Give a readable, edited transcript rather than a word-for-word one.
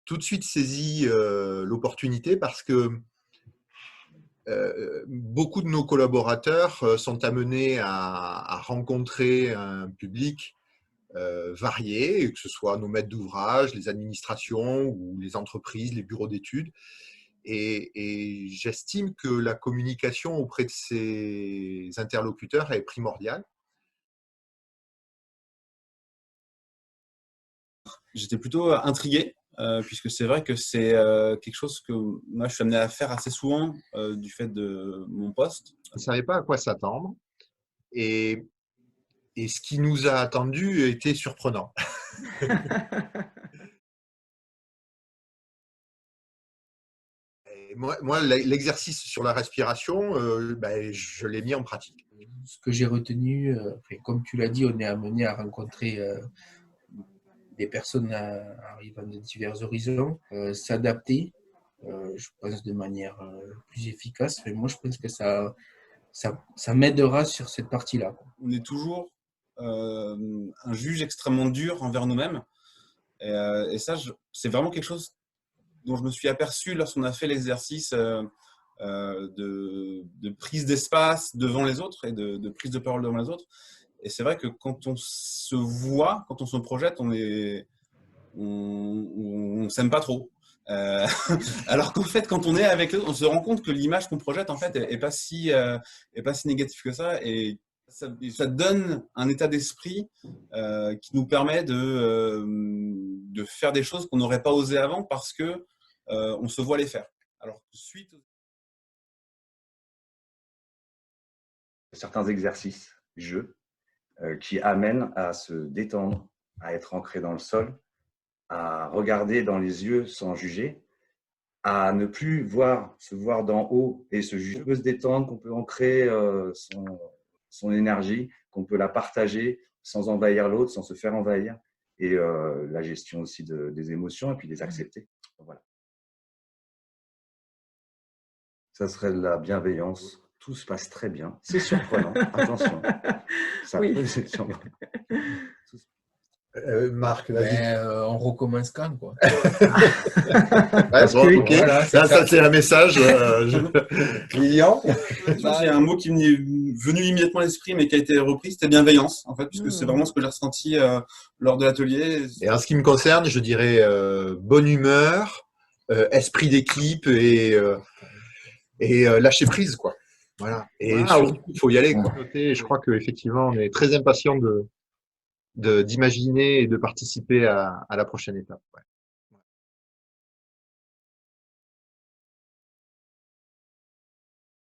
tout de suite saisi l'opportunité parce que beaucoup de nos collaborateurs sont amenés à rencontrer un public varié, que ce soit nos maîtres d'ouvrage, les administrations ou les entreprises, les bureaux d'études. Et j'estime que la communication auprès de ces interlocuteurs est primordiale. J'étais plutôt intrigué, puisque c'est vrai que c'est quelque chose que moi je suis amené à faire assez souvent du fait de mon poste. On ne savait pas à quoi s'attendre. Et ce qui nous a attendu était surprenant. Et moi l'exercice sur la respiration, je l'ai mis en pratique. Ce que j'ai retenu, comme tu l'as dit, on est amené à rencontrer des personnes arrivant de divers horizons, s'adapter, je pense, de manière plus efficace. Mais moi, je pense que ça m'aidera sur cette partie-là. On est toujours un juge extrêmement dur envers nous-mêmes. Et ça, c'est vraiment quelque chose dont je me suis aperçu lorsqu'on a fait l'exercice de prise d'espace devant les autres et de prise de parole devant les autres. Et c'est vrai que quand on se voit, quand on se projette, on s'aime pas trop. Alors qu'en fait, quand on est avec eux, on se rend compte que l'image qu'on projette en fait est pas si négative que ça, et ça donne un état d'esprit qui nous permet de faire des choses qu'on n'aurait pas osé avant parce que on se voit les faire. Alors suite certains exercices, jeux, qui amènent à se détendre, à être ancré dans le sol, à regarder dans les yeux sans juger, à ne plus se voir d'en haut et se juger. On peut se détendre, qu'on peut ancrer son énergie, qu'on peut la partager sans envahir l'autre, sans se faire envahir, et la gestion aussi des émotions et puis les accepter. Voilà. Ça serait de la bienveillance. Tout se passe très bien. C'est surprenant. Attention. Ça Oui. peut être surprenant. Marc, on recommence quand, quoi. Ok. Voilà, ça c'est un message client. J'ai un mot qui m'est venu immédiatement à l'esprit, mais qui a été repris, c'était bienveillance, en fait, puisque c'est vraiment ce que j'ai ressenti lors de l'atelier. Et en ce qui me concerne, je dirais bonne humeur, esprit d'équipe et lâcher prise, quoi. Voilà. Et surtout, il faut y aller, quoi. Et je crois qu'effectivement, on est très impatient d'imaginer et de participer à la prochaine étape. Ouais.